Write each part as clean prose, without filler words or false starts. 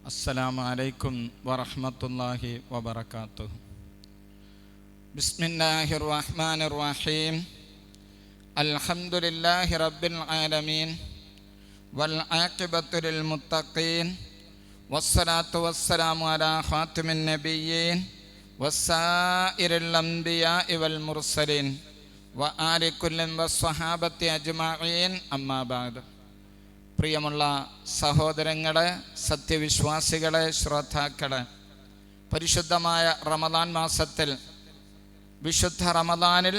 അസ്സലാമു അലൈക്കും വറഹ്മത്തുള്ളാഹി വബറകാതുഹു. ബിസ്മില്ലാഹിർ റഹ്മാനിർ റഹീം. അൽഹംദുലില്ലാഹി റബ്ബിൽ ആലമീൻ വൽ ആഖിബത്തു ലിൽ മുത്തഖീൻ വസ്സലാത്തു വസ്സലാമു അലാ ഖാതിമിൻ നബിയ്യീൻ വസ്സായിരിൽ അംബിയാഇ വൽ മുർസലീൻ വ ആലി കുല്ലിൻ വസ്സഹാബത്തി അജ്മഈൻ. അമ്മാ ബഅദ്. പ്രിയമുള്ള സഹോദരങ്ങളെ, സത്യവിശ്വാസികളെ, ശ്രോതാക്കളെ, പരിശുദ്ധമായ റമദാൻ മാസത്തിൽ വിശുദ്ധ റമദാനിൽ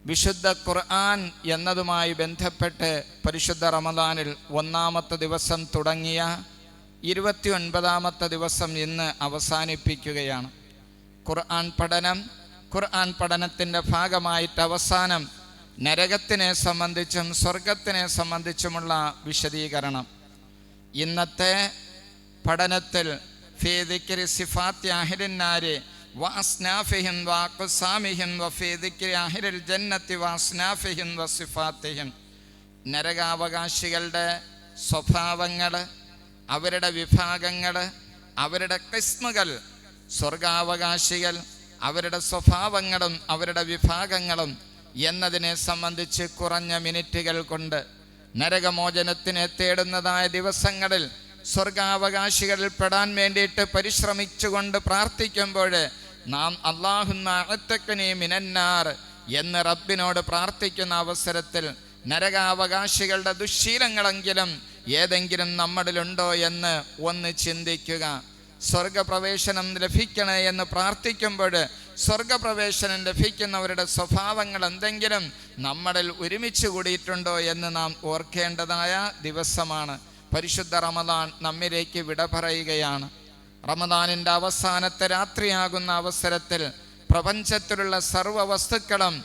വിശുദ്ധ ഖുർആൻ എന്നതുമായി ബന്ധപ്പെട്ട് പരിശുദ്ധ റമദാനിൽ ഒന്നാമത്തെ ദിവസം തുടങ്ങിയ 29ാമത്തെ ദിവസം ഇന്ന് അവസാനിപ്പിക്കുകയാണ്. ഖുർആൻ പഠനത്തിൻ്റെ ഭാഗമായിട്ട് അവസാനം നരകത്തിനെ സംബന്ധിച്ചും സ്വർഗത്തിനെ സംബന്ധിച്ചുമുള്ള വിശദീകരണം. ഇന്നത്തെ പഠനത്തിൽ ഫീ ദിക്രി സിഫാത്തി അഹ്ലിൻ നാരി വഅസ്നാഫിഹിം വഅഖ്സാമിഹിം വഫീ ദിക്രി അഹ്ലിൽ ജന്നത്തി വഅസ്നാഫിഹിം വസിഫാത്തിഹിം, നരകാവകാശികളുടെ സ്വഭാവങ്ങൾ, അവരുടെ വിഭാഗങ്ങൾ, അവരുടെ ഖിസ്മുകൾ, സ്വർഗാവകാശികൾ, അവരുടെ സ്വഭാവങ്ങളും അവരുടെ വിഭാഗങ്ങളും എന്നതിനെ സംബന്ധിച്ച് കുറഞ്ഞ മിനിറ്റുകൾ കൊണ്ട് നരകമോചനത്തിനെ തേടുന്നതായ ദിവസങ്ങളിൽ സ്വർഗാവകാശികളിൽ പെടാൻ വേണ്ടിയിട്ട് പരിശ്രമിച്ചുകൊണ്ട് പ്രാർത്ഥിക്കുമ്പോൾ നാം അല്ലാഹുമ്മ അഅ്തഖ്നി മിനന്നാർ എന്ന് റബ്ബിനോട് പ്രാർത്ഥിക്കുന്ന അവസരത്തിൽ നരകാവകാശികളുടെ ദുശ്ശീലങ്ങളെങ്കിലും ഏതെങ്കിലും നമ്മളിലുണ്ടോ എന്ന് ഒന്ന് ചിന്തിക്കുക. സ്വർഗപ്രവേശനം ലഭിക്കണേ എന്ന് പ്രാർത്ഥിക്കുമ്പോൾ സ്വർഗപ്രവേശനം ലഭിക്കുന്നവരുടെ സ്വഭാവങ്ങൾ എന്തെങ്കിലും നമ്മളിൽ ഒരുമിച്ച് കൂടിയിട്ടുണ്ടോ എന്ന് നാം ഓർക്കേണ്ടതായ ദിവസമാണ്. പരിശുദ്ധ റമദാൻ നമ്മിലേക്ക് വിട പറയുകയാണ്. റമദാനിൻ്റെ അവസാനത്തെ രാത്രിയാകുന്ന അവസരത്തിൽ പ്രപഞ്ചത്തിലുള്ള സർവ്വ വസ്തുക്കളും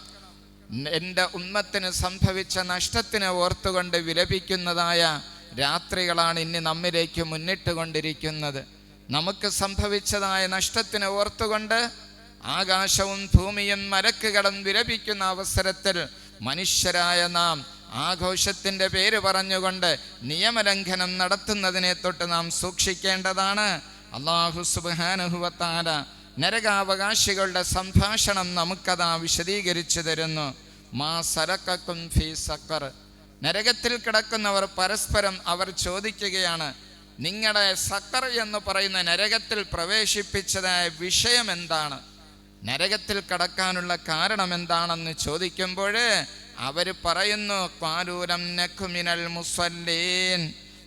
എൻ്റെ ഉമ്മത്തിന് സംഭവിച്ച നഷ്ടത്തിനെ ഓർത്തുകൊണ്ട് വിലപിക്കുന്നതായ രാത്രികളാണ് ഇനി നമ്മിലേക്ക് മുന്നിട്ടുകൊണ്ടിരിക്കുന്നത്. നമുക്ക് സംഭവിച്ചതായ നഷ്ടത്തിനെ ഓർത്തുകൊണ്ട് ആകാശവും ഭൂമിയും മലക്കുകളും വിലപിക്കുന്ന അവസരത്തിൽ മനുഷ്യരായ നാം ആഘോഷത്തിൻ്റെ പേര് പറഞ്ഞുകൊണ്ട് നിയമലംഘനം നടത്തുന്നതിനെ തൊട്ട് നാം സൂക്ഷിക്കേണ്ടതാണ്. അല്ലാഹു സുബ്ഹാനഹു വ തആല നരകാവകാശികളുടെ സംഭാഷണം നമുക്കതാ വിശദീകരിച്ചു തരുന്നു. മാ സലക്കക്കും ഫീ സഖർ. നരകത്തിൽ കിടക്കുന്നവർ പരസ്പരം അവർ ചോദിക്കുകയാണ്, നിങ്ങളുടെ സഖർ എന്ന് പറയുന്ന നരകത്തിൽ പ്രവേശിപ്പിച്ചതായ വിഷയം എന്താണ്, നരകത്തിൽ കടക്കാനുള്ള കാരണം എന്താണെന്ന് ചോദിക്കുമ്പോൾ അവർ പറയുന്നു, ഖാലൂ ലം നകു മിനൽ മുസല്ലീൻ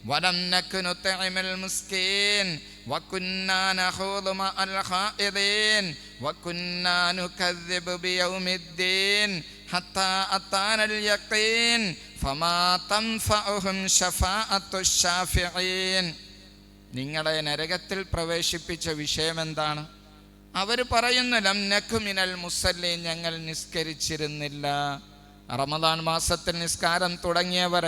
വലം നകു നുത്ഇമുൽ മിസ്കീൻ വകുന്നാ നഖൂദു മഅൽ ഖായിദീൻ വകുന്നാ നുകദ്ദിബു ബിയൗമിദ്ദീൻ ഹത്താ അതാനൽ യഖീൻ ഫമാ തൻഫഉഹും ശഫാഅത്തുശ് ശാഫിഈൻ. നിങ്ങളെ നരകത്തിൽ പ്രവേശിപ്പിച്ച വിഷയം എന്താണ്? അവർ പറയുന്നു, ലം നകു മിനൽ മുസല്ലീൻ, ഞങ്ങൾ നിസ്കരിച്ചിരുന്നില്ല. റമദാൻ മാസത്തിൽ നിസ്കാരം തുടങ്ങിയവർ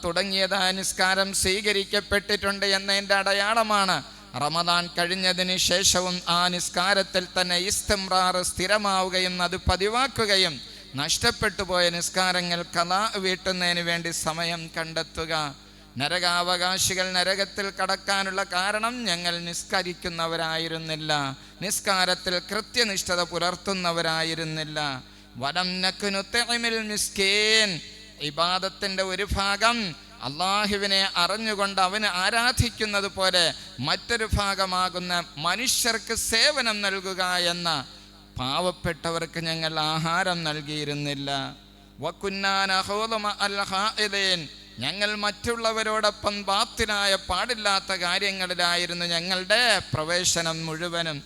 തുടങ്ങിയതായ നിസ്കാരം സ്വീകരിക്കപ്പെട്ടിട്ടുണ്ട് എന്നതിൻ്റെ അടയാളമാണ് റമദാൻ കഴിഞ്ഞതിന് ശേഷവും ആ നിസ്കാരത്തിൽ തന്നെ ഇസ്തിംറാർ സ്ഥിരമാവുകയും അത് പതിവാക്കുകയും നഷ്ടപ്പെട്ടു പോയ നിസ്കാരങ്ങൾ ഖളാ വീട്ടുന്നതിന് വേണ്ടി സമയം കണ്ടെത്തുക. നരകാവകാശികൾ നരകത്തിൽ കടക്കാനുള്ള കാരണം ഞങ്ങൾ നിസ്കരിക്കുന്നവരായിരുന്നില്ല, നിസ്കാരത്തിൽ കൃത്യനിഷ്ഠത പുലർത്തുന്നവരായിരുന്നില്ല. വലം നകു നുത്ഇമുൽ മിസ്കീൻ, ഇബാദത്തിൻ്റെ ഒരു ഭാഗം അള്ളാഹുവിനെ അറിഞ്ഞുകൊണ്ട് അവന് ആരാധിക്കുന്നത് പോലെ മറ്റൊരു ഭാഗമാകുന്ന മനുഷ്യർക്ക് സേവനം നൽകുക എന്ന പാവപ്പെട്ടവർക്ക് ഞങ്ങൾ ആഹാരം നൽകിയിരുന്നില്ല. വകുന്നാ നഖൂദു മഅൽ ഖായിദീൻ, ഞങ്ങൾ മറ്റുള്ളവരോടൊപ്പം ബാത്തിലായ പാടില്ലാത്ത കാര്യങ്ങളിലായിരുന്നു ഞങ്ങളുടെ പ്രവേശനം മുഴുവനും.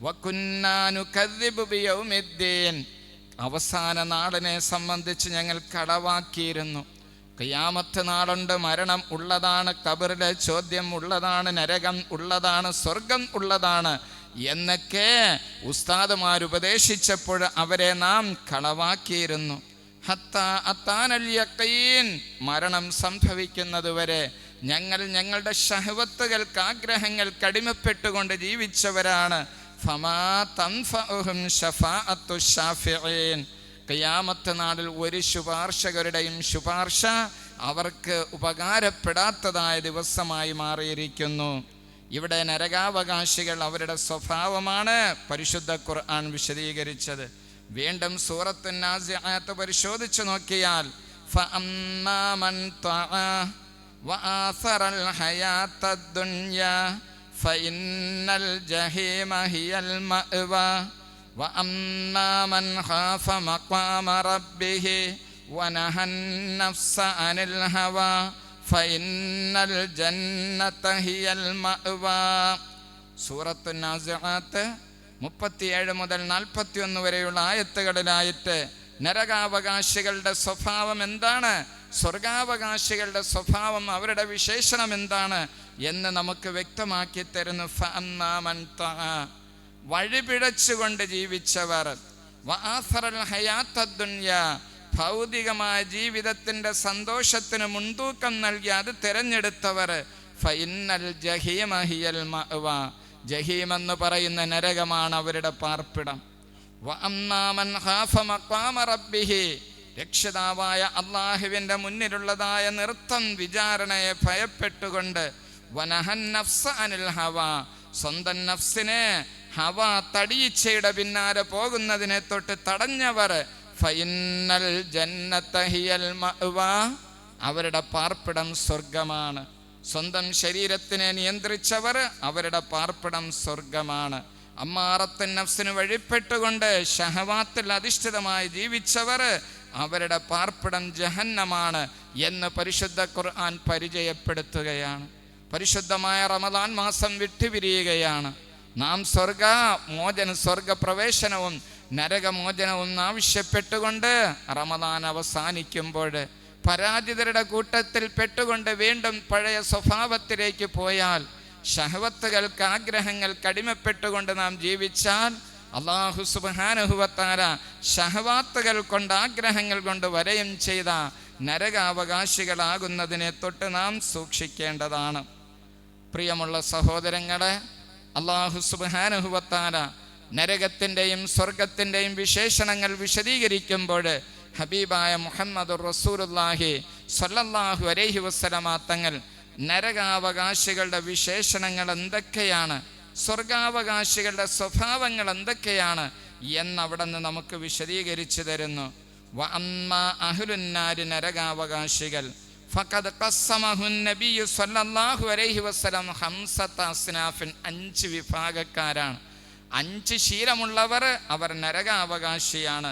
വകുന്നാ നുകദ്ദിബു ബിയൗമിദ്ദീൻ, അവസാന നാളിനെ സംബന്ധിച്ച് ഞങ്ങൾ കടവാക്കിയിരുന്നു. ഖിയാമത്ത് നാളുണ്ട്, മരണം ഉള്ളതാണ്, ഖബറിലെ ചോദ്യം ഉള്ളതാണ്, നരകം ഉള്ളതാണ്, സ്വർഗം ഉള്ളതാണ് എന്നൊക്കെ ഉസ്താദുമാർ ഉപദേശിച്ചപ്പോൾ അവരെ നാം കളവാക്കിയിരുന്നു. ഹത്താ അതാനൽ യഖീൻ, മരണം സംഭവിക്കുന്നതുവരെ ഞങ്ങൾ ഞങ്ങളുടെ ശഹവത്തുകൾക്ക്, ആഗ്രഹങ്ങൾക്ക് അടിമപ്പെട്ടുകൊണ്ട് ജീവിച്ചവരാണ്. ഫമാ തൻഫഉഹും ശഫാഅത്തുശ് ശാഫിഈൻ, ഖിയാമത്ത് നാളിൽ ഒരു ശുപാർശകരുടെയും ശുപാർശ അവർക്ക് ഉപകാരപ്പെടാത്തതായ ദിവസമായി മാറിയിരിക്കുന്നു. ഇവിടെ നരകാവകാശികൾ അവരുടെ സ്വഭാവമാണ് പരിശുദ്ധ ഖുർആൻ വിശദീകരിച്ചത്. വീണ്ടും സൂറത്തു നാസിആത്ത് പരിശോധിച്ചു നോക്കിയാൽ ഫഅമ്മാ മൻ തഅ വആസറൽ ഹയാത്തദ് ദുനിയാ ഫഇന്നൽ ജഹീമ ഹിയൽ മഅവാ വഅമ്മാ മൻ ഖാഫ മഖാമ റബ്ബിഹി വനഹൻ നഫ്സ അനിൽ ഹവാ ഫഇന്നൽ ജന്നത ഹിയൽ മഅവാ. സൂറത്തു നാസിആത്ത് 37 മുതൽ 41 വരെയുള്ള ആയത്തുകളിലായിട്ട് നരകാവകാശികളുടെ സ്വഭാവം എന്താണ്, സ്വർഗാവകാശികളുടെ സ്വഭാവം, അവരുടെ വിശേഷണം എന്താണ് എന്ന് നമുക്ക് വ്യക്തമാക്കി തരുന്നു. ഫഅമ്മാ മൻ തഅ, വഴിപിഴച്ചുകൊണ്ട് ജീവിച്ചവർ, വആസറൽ ഹയാത്തദ് ദുനിയാ, ഭൗതികമായ ജീവിതത്തിന്റെ സന്തോഷത്തിന് മുൻതൂക്കം നൽകി അത് തിരഞ്ഞെടുത്തവർ, ഫഇന്നൽ ജഹീമ ഹിയൽ മഅവാ, ജഹീം എന്ന് പറയുന്ന നരകമാണ് അവരുടെ പാർപ്പിടം. വഅമ്മാ മൻ ഖാഫ മഖാമ റബ്ബിഹി, രക്ഷിതാവായ അല്ലാഹുവിന്റെ മുന്നിലുള്ളതായ നൃത്തം വിചാരണയെ ഭയപ്പെട്ടുകൊണ്ട്, വനഹൻ നഫ്സ അനിൽ ഹവാ, സ്വന്തം നഫ്സിനെ ഹവാ തടിയിച്ചയുടെ പിന്നാലെ പോകുന്നതിനെ തൊട്ട് തടഞ്ഞവർ, ഫഇന്നൽ ജന്നത ഹിയൽ മഅവാ, അവരുടെ പാർപ്പിടം സ്വർഗമാണ്. സ്വന്തം ശരീരത്തിനെ നിയന്ത്രിച്ചവർ, അവരുടെ പാർപ്പിടം സ്വർഗമാണ്. അമ്മാറത്തുൻ നഫ്സിന് വഴിപ്പെട്ടുകൊണ്ട് ശഹവാത്തിൽ അധിഷ്ഠിതമായി ജീവിച്ചവർ, അവരുടെ പാർപ്പിടം ജഹന്നമാണ് എന്ന് പരിശുദ്ധ ഖുർആൻ പരിചയപ്പെടുത്തുകയാണ്. പരിശുദ്ധമായ റമദാൻ മാസം വിട്ടുപിരിയുകയാണ്. നാം സ്വർഗപ്രവേശനവും നരകമോചനവും ആവശ്യപ്പെട്ടുകൊണ്ട് റമദാൻ അവസാനിക്കുമ്പോൾ പരാജിതരുടെ കൂട്ടത്തിൽ പെട്ടുകൊണ്ട് വീണ്ടും പഴയ സ്വഭാവത്തിലേക്ക് പോയാൽ, ശഹവത്തുകൾക്ക്, ആഗ്രഹങ്ങൾക്ക് അടിമപ്പെട്ടുകൊണ്ട് നാം ജീവിച്ചാൽ, അല്ലാഹു സുബ്ഹാനഹു വ തആല ശഹവാത്തുകൾ കൊണ്ട്, ആഗ്രഹങ്ങൾ കൊണ്ട് വരയും ചെയ്ത നരകാവകാശികളാകുന്നതിനെ തൊട്ട് നാം സൂക്ഷിക്കേണ്ടതാണ്. പ്രിയമുള്ള സഹോദരങ്ങളെ, അല്ലാഹു സുബ്ഹാനഹു വ തആല നരകത്തിൻ്റെയും സ്വർഗത്തിൻ്റെയും വിശേഷണങ്ങൾ വിശദീകരിക്കുമ്പോൾ ഹബീബായ മുഹമ്മദുർ റസൂലുള്ളാഹി സ്വല്ലല്ലാഹു അലൈഹി വസല്ലമ തങ്ങൾ നരകാവകാശികളുടെ വിശേഷണങ്ങൾ എന്തൊക്കെയാണ്, സ്വർഗാവകാശികളുടെ സ്വഭാവങ്ങൾ എന്തൊക്കെയാണ് എന്നവിടെ നിന്ന് നമുക്ക് വിശദീകരിച്ചു തരുന്നു. വഅമ്മാ അഹ്ലുന്നാരി, നരകാവകാശികൾ, ഫഖദ് ഖസ്സമഹു നബിയ്യു സ്വല്ലല്ലാഹു അലൈഹി വസല്ലം ഖംസത അസ്നാഫിൻ, 5 വിഭാഗക്കാരാണ്. 5 ശീലമുള്ളവർ അവർ നരകാവകാശിയാണ്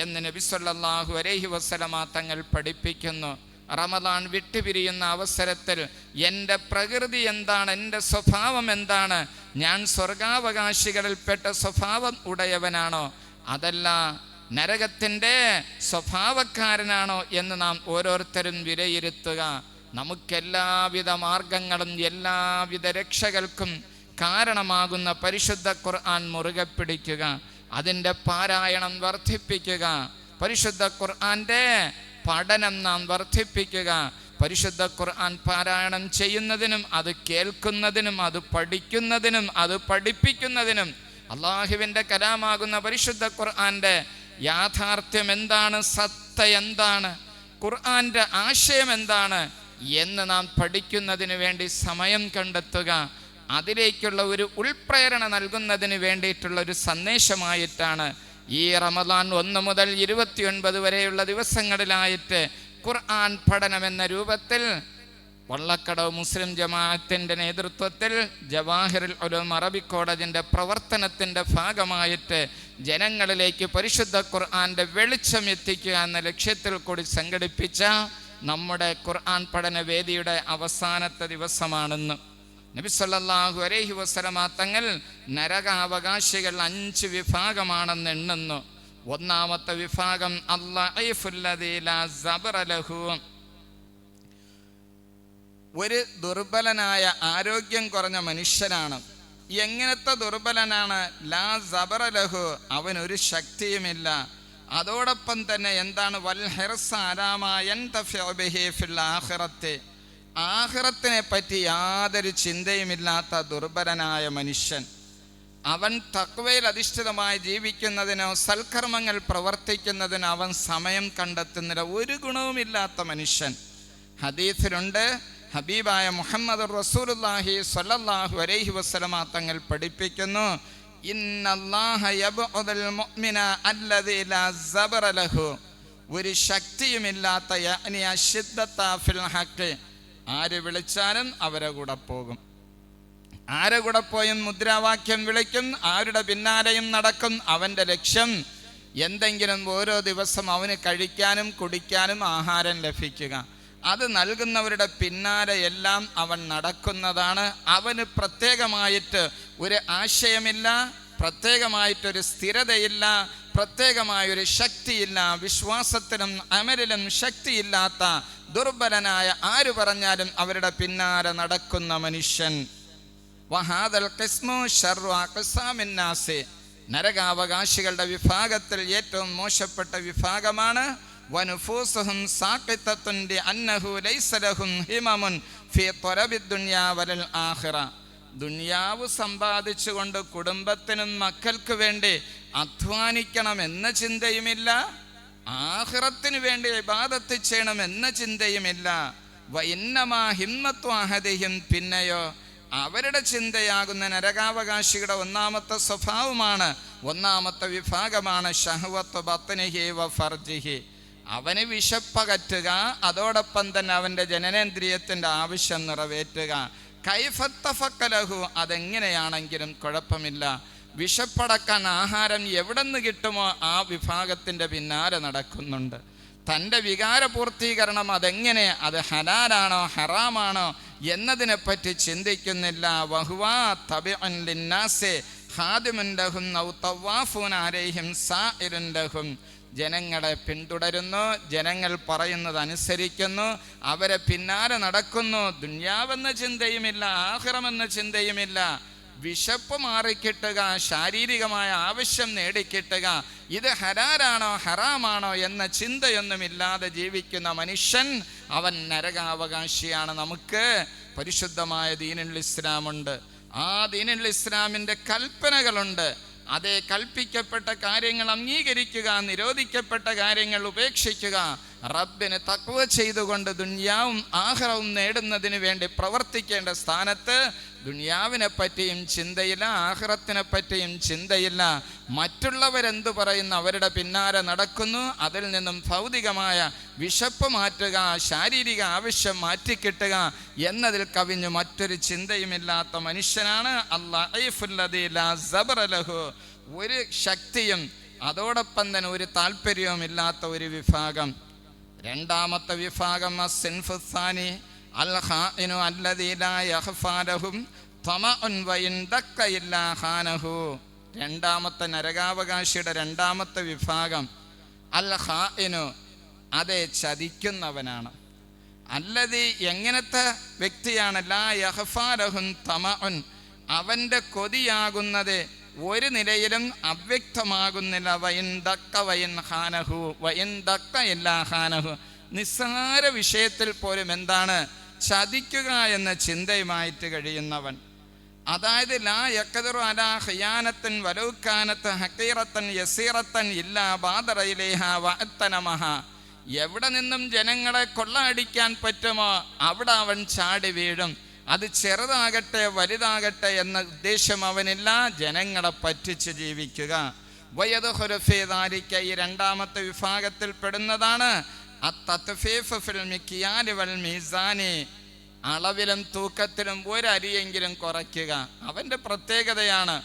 എന്ന് നബി സല്ലല്ലാഹു അലൈഹി വസല്ലമ തങ്ങൾ പഠിപ്പിക്കുന്നു. റമദാൻ വിട്ടുപിരിയുന്ന അവസരത്തിൽ എൻ്റെ പ്രകൃതി എന്താണ്, എൻ്റെ സ്വഭാവം എന്താണ്, ഞാൻ സ്വർഗാവകാശികളിൽപ്പെട്ട സ്വഭാവം ഉടയവനാണോ അതല്ല നരകത്തിൻ്റെ സ്വഭാവക്കാരനാണോ എന്ന് നാം ഓരോരുത്തരും വിലയിരുത്തുക. നമുക്കെല്ലാവിധ മാർഗങ്ങളും എല്ലാവിധ രക്ഷകൾക്കും കാരണമാകുന്ന പരിശുദ്ധ ഖുർആൻ മുറുകെ പിടിക്കുക, അതിൻ്റെ പാരായണം വർദ്ധിപ്പിക്കുക, പരിശുദ്ധ ഖുർആൻ്റെ പഠനം നാം വർദ്ധിപ്പിക്കുക. പരിശുദ്ധ ഖുർആൻ പാരായണം ചെയ്യുന്നതിനും അത് കേൾക്കുന്നതിനും അത് പഠിക്കുന്നതിനും അത് പഠിപ്പിക്കുന്നതിനും അള്ളാഹുവിൻ്റെ കലാമാകുന്ന പരിശുദ്ധ ഖുർആൻ്റെ യാഥാർത്ഥ്യം എന്താണ്, സത്ത എന്താണ്, ഖുർആൻ്റെ ആശയം എന്താണ് എന്ന് നാം പഠിക്കുന്നതിന് വേണ്ടി സമയം കണ്ടെത്തുക. അതിലേക്കുള്ള ഒരു ഉൾപ്രേരണ നൽകുന്നതിന് വേണ്ടിയിട്ടുള്ള ഒരു സന്ദേശമായിട്ടാണ് ഈ റമദാൻ 1 മുതൽ 29 വരെയുള്ള ദിവസങ്ങളിലായിട്ട് ഖുർആൻ പഠനം എന്ന രൂപത്തിൽ വള്ളക്കടവ് മുസ്ലിം ജമാഅത്തിൻ്റെ നേതൃത്വത്തിൽ ജവാഹിറുൽ ഉലൂം അറബിക് കോളേജിൻ്റെ പ്രവർത്തനത്തിൻ്റെ ഭാഗമായിട്ട് ജനങ്ങളിലേക്ക് പരിശുദ്ധ ഖുർആൻ്റെ വെളിച്ചം എത്തിക്കുക എന്ന ലക്ഷ്യത്തിൽ കൂടി സംഘടിപ്പിച്ച നമ്മുടെ ഖുർആൻ പഠന വേദിയുടെ അവസാനത്തെ ദിവസമാണെന്ന്. നബി സല്ലല്ലാഹു അലൈഹി വസല്ലമ തങ്ങൾ നരകാവകാശികൾ 5 വിഭാഗമാണെന്ന് എണ്ണുന്നു. ഒന്നാമത്തെ വിഭാഗം അല്ലാഇഫുല്ലദീ ലാ സബ്റ ലഹു, ഒരു ദുർബലനായ, ആരോഗ്യം കുറഞ്ഞ മനുഷ്യനാണ്. എങ്ങനത്തെ ദുർബലനാണ്? ലാ സബ്റ ലഹു, അവനൊരു ശക്തിയുമില്ല. അതോടൊപ്പം തന്നെ എന്താണ്? വൽ ഹിർസ അലാ മാ യൻതഫിഉ ബിഹി ഫിൽ ആഖിറത്തി, ആഖിറത്തിനെ പറ്റി യാതൊരു ചിന്തയുമില്ലാത്ത ദുർബലനായ മനുഷ്യൻ. അവൻ തഖ്വയിൽ അധിഷ്ഠിതമായി ജീവിക്കുന്നതിനോ സൽക്കർമ്മങ്ങൾ പ്രവർത്തിക്കുന്നതിനോ അവൻ സമയം കണ്ടെത്തുന്നില്ല. ഒരു ഗുണവുമില്ലാത്ത മനുഷ്യൻ. ഹദീസിലുണ്ട്, ഹബീബായ മുഹമ്മദ് റസൂലുള്ളാഹി സ്വല്ലല്ലാഹു അലൈഹി വസല്ലമ തങ്ങൾ പഠിപ്പിക്കുന്നു, ഇന്നല്ലാഹ യബ്ഉദുൽ മുഅ്മിന അല്ലദീ ലാ സബറ ലഹു, ഒരു ശക്തിയുമില്ലാത്ത യഅനി അശ്ദത ഫിൽ ഹഖ്, ആര് വിളിച്ചാലും അവരെ കൂടെ പോകും. ആരെ കൂടെ പോയും മുദ്രാവാക്യം വിളിക്കും, ആരുടെ പിന്നാലെയും നടക്കും. അവൻ്റെ ലക്ഷ്യം എന്തെങ്കിലും ഓരോ ദിവസം അവന് കഴിക്കാനും കുടിക്കാനും ആഹാരം ലഭിക്കുക. അത് നൽകുന്നവരുടെ പിന്നാലെ എല്ലാം അവൻ നടക്കുന്നതാണ്. അവന് പ്രത്യേകമായിട്ട് ഒരു ആശയമില്ല, പ്രത്യേകമായിട്ടൊരു സ്ഥിരതയില്ല, പ്രത്യേകമായൊരു ശക്തിയില്ല. വിശ്വാസത്തിലും അമലിലും ശക്തിയില്ലാത്ത ദുർബലനായ ആര് പറഞ്ഞാലും അവരുടെ പിന്നാലെ നടക്കുന്ന മനുഷ്യൻ. വഹാദൽ ഖിസ്മു ശർറു അഖ്സാമിൻ നാസ്, നരകാവകാശികളുടെ വിഭാഗത്തിൽ ഏറ്റവും മോശപ്പെട്ട വിഭാഗമാണ്. വനുഫൂസുഹും സാഖിതത്തുൻ ലിഅന്നഹു ലൈസ ലഹും ഹിമമുൻ ഫീ ത്വലബിദ് ദുനിയാ വലൽ ആഖിറ, ദുനിയാവ് സമ്പാദിച്ചുകൊണ്ട് കുടുംബത്തിനും മക്കൾക്ക് വേണ്ടി അധ്വാനിക്കണം എന്ന ചിന്തയുമില്ല, ആഖിറത്തിന് വേണ്ടി ഇബാദത്ത് ചെയ്യണം എന്ന ചിന്തയുമില്ല. വഇന്നമാ ഹിമ്മത്തു അഹദിഹിം, പിന്നെയോ അവരുടെ ചിന്തയാകുന്ന നരകാവകാശികളുടെ ഒന്നാമത്തെ സ്വഭാവമാണ്, ഒന്നാമത്തെ വിഭാഗമാണ് ഷഹ്വത്തു ബത്നിഹി വ ഫർജിഹി, അവന് വിശപ്പകറ്റുക, അതോടൊപ്പം തന്നെ അവൻ്റെ ജനനേന്ദ്രിയത്തിൻ്റെ ആവശ്യം നിറവേറ്റുക. കൈഫത്തഫക്കലഹു, അതെങ്ങനെയാണെങ്കിലും കുഴപ്പമില്ല. വിശപ്പടക്കാൻ ആഹാരം എവിടെ നിന്ന് കിട്ടുമോ ആ വിഭാഗത്തിൻ്റെ പിന്നാലെ നടക്കുന്നുണ്ട്. തൻ്റെ വികാരപൂർത്തീകരണം അതെങ്ങനെ, അത് ഹലാലാണോ ഹറാമാണോ എന്നതിനെപ്പറ്റി ചിന്തിക്കുന്നില്ല. വഹുവാ തബിഉൻ ലിന്നാസി ഖാദിമുൻ ലഹും ഔ തവാഫൂന അലൈഹിം സാഇറുൻ ലഹും, ജനങ്ങളെ പിന്തുടരുന്നു, ജനങ്ങൾ പറയുന്നത് അനുസരിക്കുന്നു, അവരെ പിന്നാലെ നടക്കുന്നു. ദുന്യാവെന്ന ചിന്തയുമില്ല, ആഖിറമെന്ന ചിന്തയുമില്ല. വിശപ്പ് മാറിക്കിട്ടുക, ശാരീരികമായ ആവശ്യം നേടിക്കിട്ടുക, ഇത് ഹലാലാണോ ഹറാമാണോ എന്ന ചിന്തയൊന്നുമില്ലാതെ ജീവിക്കുന്ന മനുഷ്യൻ അവൻ നരകാവകാശിയാണ്. നമുക്ക് പരിശുദ്ധമായ ദീനുൽ ഇസ്ലാമുണ്ട്. ആ ദീനുൽ ഇസ്ലാമിൻ്റെ കൽപ്പനകളുണ്ട്. അതേ കൽപ്പിക്കപ്പെട്ട കാര്യങ്ങൾ അംഗീകരിക്കുക, നിരോധിക്കപ്പെട്ട കാര്യങ്ങൾ ഉപേക്ഷിക്കുക. റബ്ബിന് തഖ്വ ചെയ്തുകൊണ്ട് ദുനിയാവും ആഖിറവും നേടുന്നതിന് വേണ്ടി പ്രവർത്തിക്കേണ്ട സ്ഥാനത്ത് ദുനിയാവിനെ പറ്റിയും ചിന്തയില്ല, ആഖിറത്തിനെ പറ്റിയും ചിന്തയില്ല. മറ്റുള്ളവരെന്തു പറയുന്നു അവരുടെ പിന്നാലെ നടക്കുന്നു. അതിൽ നിന്നും ഭൗതികമായ വിശപ്പ് മാറ്റുക, ശാരീരിക ആവശ്യം മാറ്റിക്കിട്ടുക എന്നതിൽ കവിഞ്ഞ് മറ്റൊരു ചിന്തയുമില്ലാത്ത മനുഷ്യനാണ് അല്ലാഹുല്ലദീ ലാ സബറ ലഹു, ഒരു ശക്തിയും അതോടൊപ്പം തന്നെ ഒരു താല്പര്യവും ഇല്ലാത്ത ഒരു വിഭാഗം. രണ്ടാമത്തെ വിഭാഗം അസ്സിൻഫുസാനി അൽ ഖാഇനു അല്ലദീ ലാ യഖ്ഫാ ലഹും തമഉൻ വഇൻ ദക്ക ഇല്ലാ ഖാനഹു. രണ്ടാമത്തെ നരകാവകാശിയുടെ രണ്ടാമത്തെ വിഭാഗം അൽ ഖാഇനു, അതേ ചതിക്കുന്നവനാണ്. അല്ലദീ, എങ്ങനത്തെ വ്യക്തിയാണ്? ലാ യഖ്ഫാ ലഹും തമഉൻ, അവൻ്റെ കൊതിയാകുന്നത് ഒരു നിലയിലും അവ്യക്തമാകുന്നില്ല. വയിൻ ദക്ക വയിൻ ഖാനഹു, വയിൻ ദക്ക ഇല്ലാ ഖാനഹു, നിസ്സാര വിഷയത്തിൽ പോലും എന്താണ് ചതിക്കുക എന്ന ചിന്തയുമായിട്ട് കഴിയുന്നവൻ. അതായത് ലാ യഖ്ദിറു അലാ ഖിയാനത്തിൻ വലൗ കാനത്ത് ഹഖീറത്തൻ യസീറത്തൻ ഇല്ലാ ബാദറ ഇലൈഹാ വഅത്തനമഹ, എവിടെ നിന്നും ജനങ്ങളെ കൊള്ളയടിക്കാൻ പറ്റുമോ അവിടെ അവൻ ചാടി വീഴും. അത് ചെറുതാകട്ടെ വലുതാകട്ടെ എന്ന ഉദ്ദേശം അവനില്ല, ജനങ്ങളെ പറ്റിച്ച് ജീവിക്കുക. വയദ്ഖുലു ഫീ ദാലിക, ഈ രണ്ടാമത്തെ വിഭാഗത്തിൽ പെടുന്നതാണ് അത്തത്ഫീഫ് ഫിൽ മിക്യാലി വൽ മീസാനി, അളവിലും തൂക്കത്തിലും ഒരരിയെങ്കിലും കുറയ്ക്കുക. അവൻ്റെ പ്രത്യേകതയാണ്,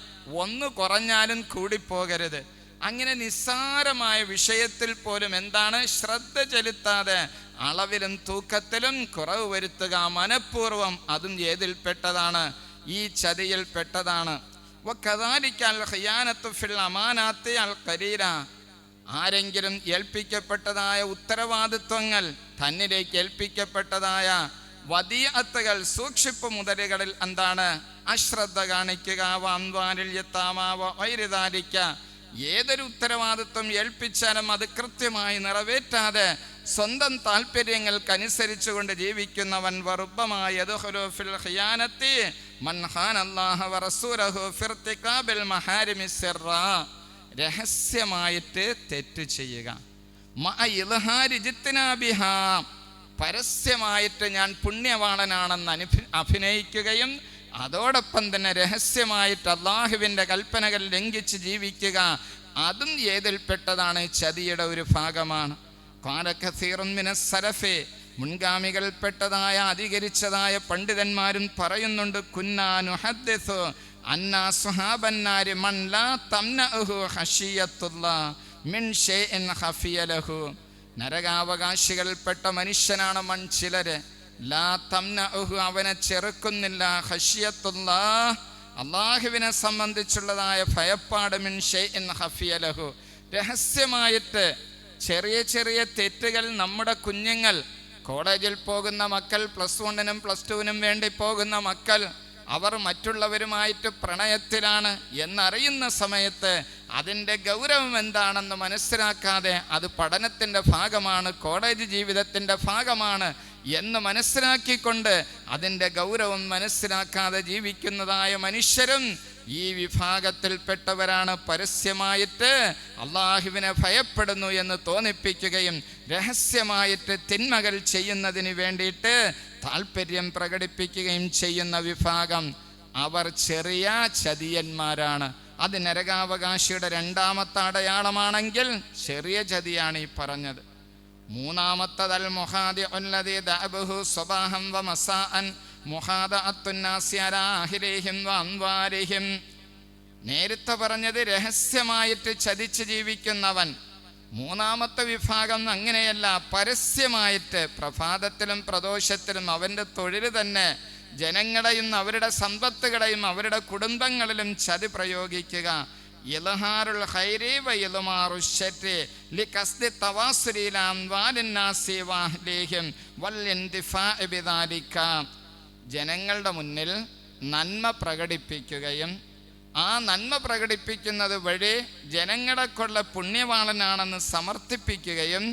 ഒന്ന് കുറഞ്ഞാലും കൂടിപ്പോകരുത്. അങ്ങനെ നിസ്സാരമായ വിഷയത്തിൽ പോലും എന്താണ് ശ്രദ്ധ ചെലുത്താതെ അളവിലും തൂക്കത്തിലും കുറവ് വരുത്തുക മനഃപൂർവം. അതും ഏതിൽപ്പെട്ടതാണ്? ഈ ചതിയിൽപ്പെട്ടതാണ്. വകദാലികൽ ഖിയാനത്തു ഫിൽ അമാനാത്തി അൽ ഖലീല, ആരെങ്കിലും ഏൽപ്പിക്കപ്പെട്ടതായ ഉത്തരവാദിത്വങ്ങൾ, തന്നിലേക്ക് ഏൽപ്പിക്കപ്പെട്ടതായ വദിയത്തുകൾ, സൂക്ഷിപ്പ് മുതലുകളിൽ എന്താണ് അശ്രദ്ധ കാണിക്കുക. വഅംവാലിൽ യതാമ വഗൈരി ദാലിക, ഏതൊരു ഉത്തരവാദിത്വം ഏൽപ്പിച്ചാലും അത് കൃത്യമായി നിറവേറ്റാതെ സ്വന്തം താല്പര്യങ്ങൾക്കനുസരിച്ചുകൊണ്ട് ജീവിക്കുന്നവൻ വറുബ്ബമായ യദ്ഖുലു ഫിൽ ഖിയാനത്തി മൻ ഖാനല്ലാഹ വറസൂലഹു ഫിർതികാബിൽ മഹാരിമി സിർറാ, രഹസ്യമായിട്ട് തെറ്റ് ചെയ്യുക. മഅ ഇൽഹാരി ജിത്നാബിഹാ, പരസ്യമായിട്ട് ഞാൻ പുണ്യവാളനാണെന്ന് അഭിനയിക്കുകയും അതോടൊപ്പം തന്നെ രഹസ്യമായിട്ട് അള്ളാഹുവിൻ്റെ കൽപ്പനകൾ ലംഘിച്ച് ജീവിക്കുക, അതും ഏതിൽപ്പെട്ടതാണ്? ചതിയുടെ ഒരു ഭാഗമാണ്. മുൻഗാമികൾപ്പെട്ടതായ അധികരിച്ചതായ പണ്ഡിതന്മാരും പറയുന്നുണ്ട്, കുന്നാനുഹദ്ദിസു അന്നാ സ്വഹാബന്നാരി മൻ ലാ തംനഉഹു ഖശിയത്തുല്ലാഹ് മിൻ ഷൈഇൻ ഖഫിയ ലഹു. നരകാവകാശികൾപ്പെട്ട മനുഷ്യനാണ് ചിലര്. ലാ തംനഉഹു, അവനെ ചെറുക്കുന്നില്ല. ഖശിയത്തുല്ലാഹ്, അള്ളാഹുവിനെ സംബന്ധിച്ചുള്ളതായ ഭയപ്പാട്. മിൻ ഷൈഇൻ ഖഫിയ ലഹു, രഹസ്യമായിട്ട് ചെറിയ ചെറിയ തെറ്റുകൾ നമ്മുടെ കുഞ്ഞുങ്ങൾ, കോളേജിൽ പോകുന്ന മക്കൾ, +1-നും +2-നും വേണ്ടി പോകുന്ന മക്കൾ, അവർ മറ്റുള്ളവരുമായിട്ട് പ്രണയത്തിലാണ് എന്നറിയുന്ന സമയത്ത് അതിൻ്റെ ഗൗരവം എന്താണെന്ന് മനസ്സിലാക്കാതെ, അത് പഠനത്തിൻ്റെ ഭാഗമാണ്, കോളേജ് ജീവിതത്തിൻ്റെ ഭാഗമാണ് എന്ന് മനസ്സിലാക്കിക്കൊണ്ട് അതിൻ്റെ ഗൗരവം മനസ്സിലാക്കാതെ ജീവിക്കുന്നതായ മനുഷ്യരും ഈ വിഭാഗത്തിൽപ്പെട്ടവരാണ്. പരസ്യമായിട്ട് അള്ളാഹുവിനെ ഭയപ്പെടുന്നു എന്ന് തോന്നിപ്പിക്കുകയും രഹസ്യമായിട്ട് തിന്മകൾ ചെയ്യുന്നതിന് വേണ്ടിയിട്ട് താല്പര്യം പ്രകടിപ്പിക്കുകയും ചെയ്യുന്ന വിഭാഗം, അവർ ചെറിയ ചതിയന്മാരാണ്. അത് നരകാവകാശിയുടെ രണ്ടാമത്തെ അടയാളമാണെങ്കിൽ ചെറിയ ചതിയാണ് ഈ പറഞ്ഞത്. മൂന്നാമത്തതൽ മുഹാദിഉല്ലദീ ദഅബഹു സ്വബാഹൻ വ മസാഅൻ മുഹാദഅത്തുന്നാസി അലാ അഹ്ലിഹിം വ അൻവാരിഹിം. നേരത്തെ പറഞ്ഞത് രഹസ്യമായിട്ട് ചതിച്ച് ജീവിക്കുന്നവൻ. മൂന്നാമത്തെ വിഭാഗം അങ്ങനെയല്ല, പരസ്യമായിട്ട് പ്രഭാതത്തിലും പ്രദോഷത്തിലും അവൻ്റെ തൊഴിൽ തന്നെ ജനങ്ങളെയും അവരുടെ സമ്പത്തുകളെയും അവരുടെ കുടുംബങ്ങളിലും ചതി പ്രയോഗിക്കുക. ഇൽഹാറുൽ ഖൈരി വ ഇൽമാറു ശർരി ലിഖസ്ദി തവാസുലി ഇലാ അംവാലിന്നാസി വ അഹ്ലിഹിം വൽ ഇന്തിഫാഇ ബിദാലിക. ജനങ്ങളുടെ മുന്നിൽ നന്മ പ്രകടിപ്പിക്കുകയും ആ നന്മ പ്രകടിപ്പിക്കുന്നത് വഴി ജനങ്ങളെ കൊള്ള പുണ്യവാളനാണെന്ന് സമർത്ഥിപ്പിക്കുകയും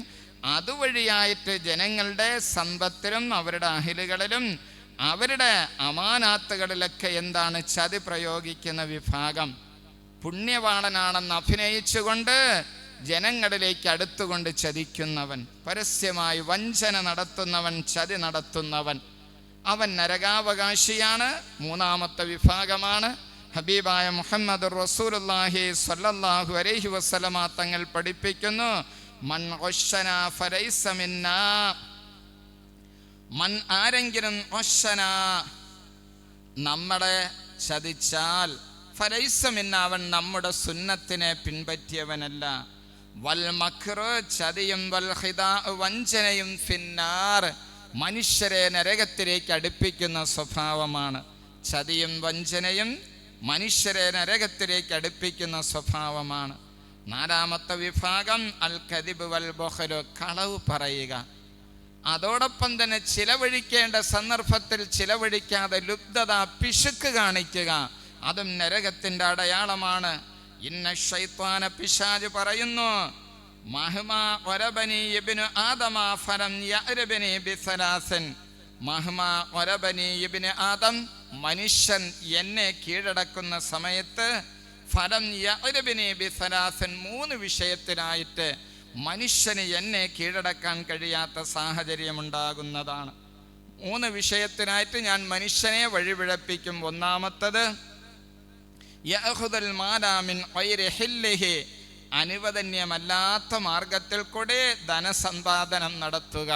അതുവഴിയായിട്ട് ജനങ്ങളുടെ സമ്പത്തിലും അവരുടെ അഹിലുകളിലും അവരുടെ അമാനാത്തുകളിലൊക്കെ എന്താണ് ചതി പ്രയോഗിക്കുന്ന വിഭാഗം. പുണ്യവാളനാണെന്ന് അഭിനയിച്ചുകൊണ്ട് ജനങ്ങളിലേക്ക് അടുത്തുകൊണ്ട് ചതിക്കുന്നവൻ, പരസ്യമായി വഞ്ചന നടത്തുന്നവൻ, ചതി നടത്തുന്നവൻ, അവൻ നരകാവകാശിയാണ്. മൂന്നാമത്തെ വിഭാഗമാണ്. ഹബീബായ മുഹമ്മദ് റസൂലുള്ളാഹി സ്വല്ലല്ലാഹു അലൈഹി വസല്ലമ തങ്ങൾ പഠിപ്പിക്കുന്നു, മൻ ഖശനാ ഫലൈസ മിന്നാ. മൻ, ആരെങ്കിലും ഖശനാ, നമ്മളെ ചതിച്ചാൽ, ഫലൈസ മിന്നാ, അവൻ നമ്മുടെ സുന്നത്തിനെ പിൻപറ്റിയവനല്ല. വൽ മക്റ്, ചതിയും, വൽ ഖിദാ, വഞ്ചനയും, ഫിന്നാർ, മനുഷ്യരെ നരകത്തിലേക്ക് അടുപ്പിക്കുന്ന സ്വഭാവമാണ്. ചതിയും വഞ്ചനയും മനുഷ്യരെ നരകത്തിലേക്ക് അടുപ്പിക്കുന്ന സ്വഭാവമാണ്. നാലാമത്തെ വിഭാഗം അൽ കദിബ് വൽ ബഖ്ലു, കളവ് പറയുക. അതോടൊപ്പം തന്നെ ചിലവഴിക്കേണ്ട സന്ദർഭത്തിൽ ചിലവഴിക്കാതെ ലുബ്ധത, പിശുക്ക് കാണിക്കുക, അതും നരകത്തിൻ്റെ അടയാളമാണ്. ഇന്ന ശൈത്വാന, പിശാച് പറയുന്നു, മഹ്മാ ഒരബനി ഇബ്നു ആദമ ഫലം യഅ്രിബനി ബിസലാസൻ. മഹ്മാ ഒരബനി ഇബ്നു ആദം, മനുഷ്യൻ എന്നെ കീഴടക്കുന്ന സമയത്ത്, ഫലം യഅ്രിബനി ബിസലാസൻ, 3 വിഷയത്തിനായിട്ട് മനുഷ്യന് എന്നെ കീഴടക്കാൻ കഴിയാത്ത സാഹചര്യമുണ്ടാകുന്നതാണ്. 3 വിഷയത്തിനായിട്ട് ഞാൻ മനുഷ്യനെ വഴിപിഴപ്പിക്കും. ഒന്നാമത്തത് യഅഖുദുൽ മാല മിൻ ഗൈരി ഹില്ലിഹി, അനുവദനീയമല്ലാത്ത മാർഗത്തിൽ കൂടെ ധനസമ്പാദനം നടത്തുക.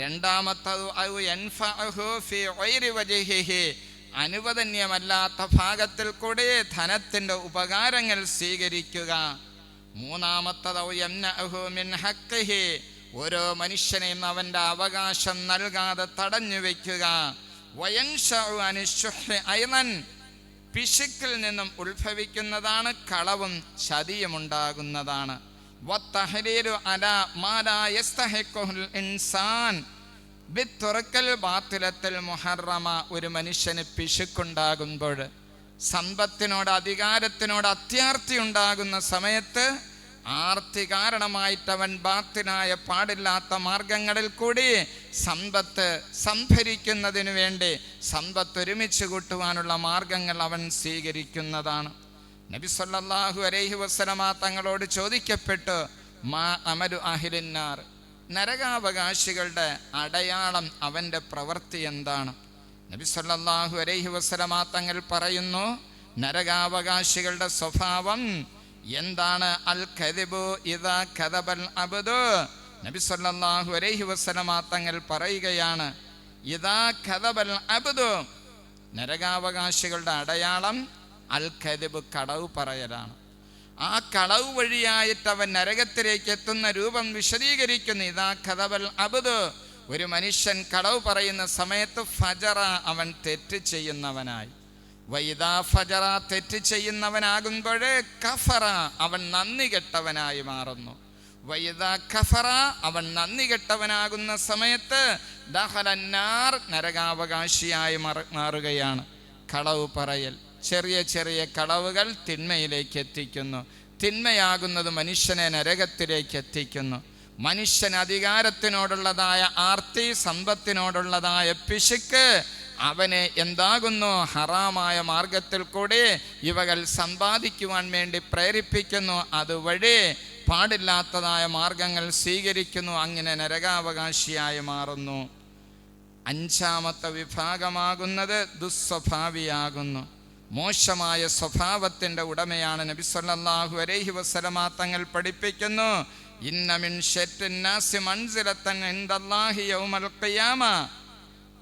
രണ്ടാമത്തത് ഔ യൻഫഉഹു ഫീ ഗൈരി വജ്ഹിഹി, അനുവദനീയമല്ലാത്ത ഭാഗത്തിൽ കൂടെ ധനത്തിൻ്റെ ഉപകാരങ്ങൾ സ്വീകരിക്കുക. മൂന്നാമത്തത് ഔ യംനഉഹു മിൻ ഹഖ്ഖിഹി, ഓരോ മനുഷ്യനെയും അവൻ്റെ അവകാശം നൽകാതെ തടഞ്ഞു വയ്ക്കുക. വയൻശഉ അനിശ്ശുഹി ഐളൻ, പിശുക്കിൽ നിന്നും ഉത്ഭവിക്കുന്നതാണ് കളവും ചതിയും ഉണ്ടാകുന്നതാണ്. വത്തഹ്ലീലു അലാ മാ ലാ യസ്തഹിഖുൽ ഇൻസാൻ ബിത്തുറക്കൽ ബാത്തിലത്തിൽ മുഹറമ, ഒരു മനുഷ്യന് പിശുക്കുണ്ടാകുമ്പോൾ, സമ്പത്തിനോട് അധികാരത്തിനോട് അത്യാർത്തി ഉണ്ടാകുന്ന സമയത്ത് ആർത്തി കാരണമായിട്ടവൻ ബാത്തിലായ പാടില്ലാത്ത മാർഗങ്ങളിൽ കൂടി സമ്പത്ത് സംഭരിക്കുന്നതിന് വേണ്ടി സമ്പത്ത് ഒരുമിച്ച് കൂട്ടുവാനുള്ള മാർഗങ്ങൾ അവൻ സ്വീകരിക്കുന്നതാണ്. നബി സല്ലല്ലാഹു അലൈഹി വസല്ലമ തങ്ങളോട് ചോദിക്കപ്പെട്ടു, മാ അമലു അഹ്ലിന്നാർ, നരകാവകാശികളുടെ അടയാളം, അവൻ്റെ പ്രവൃത്തി എന്താണ്? നബി സല്ലല്ലാഹു അലൈഹി വസല്ലമ തങ്ങൾ പറയുന്നു, നരകാവകാശികളുടെ സ്വഭാവം എന്താണ്? അൽ കദിബു ഇദാ കദബൽ അബ്ദു. നബി സല്ലല്ലാഹു അലൈഹി വസല്ലമ തങ്ങൾ പറയുകയാണ്, ഇദാ കദബൽ അബ്ദു, നരകാവകാശികളുടെ അടയാളം അൽ കദിബ്, കളവ് പറയലാണ്. ആ കളവ് വഴിയായിട്ട് അവൻ നരകത്തിലേക്ക് എത്തുന്ന രൂപം വിശദീകരിക്കുന്നു. ഇദാ കദബൽ അബ്ദു, ഒരു മനുഷ്യൻ കളവ് പറയുന്ന സമയത്ത് ഫജറ, അവൻ തെറ്റ് ചെയ്യുന്നവനായി. വൈദാ ഫജറ, തെറ്റ് ചെയ്യുന്നവനാകുമ്പോഴേ കഫറ, അവൻ നന്ദി കെട്ടവനായി മാറുന്നു. വൈദാ കഫറ, അവൻ നന്ദി കെട്ടവനാകുന്ന സമയത്ത് ദഖലന്നാർ, നരകാവകാശിയായി മാറുകയാണ്. കളവ് പറയൽ, ചെറിയ ചെറിയ കളവുകൾ തിന്മയിലേക്ക് എത്തിക്കുന്നു. തിന്മയാകുന്നത് മനുഷ്യനെ നരകത്തിലേക്ക് എത്തിക്കുന്നു. മനുഷ്യൻ അധികാരത്തിനോടുള്ളതായ ആർത്തി, സമ്പത്തിനോടുള്ളതായ പിശുക്ക് അവനെ എന്താകുന്നു? ഹറാമായ മാർഗത്തിൽ കൂടി ഇവകൾ സമ്പാദിക്കുവാൻ വേണ്ടി പ്രേരിപ്പിക്കുന്നു. അതുവഴി പാടില്ലാത്തതായ മാർഗങ്ങൾ സ്വീകരിക്കുന്നു. അങ്ങനെ നരകാവകാശിയായി മാറുന്നു. അഞ്ചാമത്തെ വിഭാഗമാകുന്നത് ദുസ്വഭാവിയാകുന്നു. മോശമായ സ്വഭാവത്തിൻ്റെ ഉടമയാണ്. നബി സല്ലല്ലാഹു അലൈഹി വസല്ലമ തങ്ങൾ പഠിപ്പിക്കുന്നു, ഇന്ന മിൻ ശർരിൻ നാസി മൻസിലതൻ ഇൻദല്ലാഹി യൗമൽ ഖിയാമ.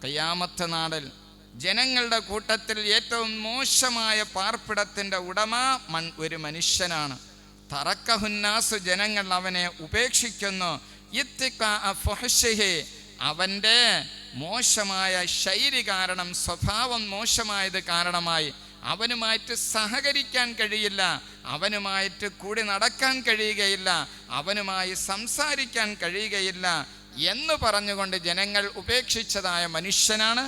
ഖിയാമത്ത് നാളിൽ ജനങ്ങളുടെ കൂട്ടത്തിൽ ഏറ്റവും മോശമായ പാർപ്പിടത്തിൻ്റെ ഉടമ ഒരു മനുഷ്യനാണ്. തറക്കഹുന്നാസ്, ജനങ്ങൾ അവനെ ഉപേക്ഷിക്കുന്നു. ഇത്തിഖാ ഫഹ്ശിഹി, അവൻ്റെ മോശമായ ശൈലി കാരണം, സ്വഭാവം മോശമായത് കാരണമായി അവനുമായിട്ട് സഹകരിക്കാൻ കഴിയില്ല, അവനുമായിട്ട് കൂടി നടക്കാൻ കഴിയുകയില്ല, അവനുമായി സംസാരിക്കാൻ കഴിയുകയില്ല എന്ന് പറഞ്ഞുകൊണ്ട് ജനങ്ങൾ ഉപേക്ഷിച്ചതായ മനുഷ്യനാണ്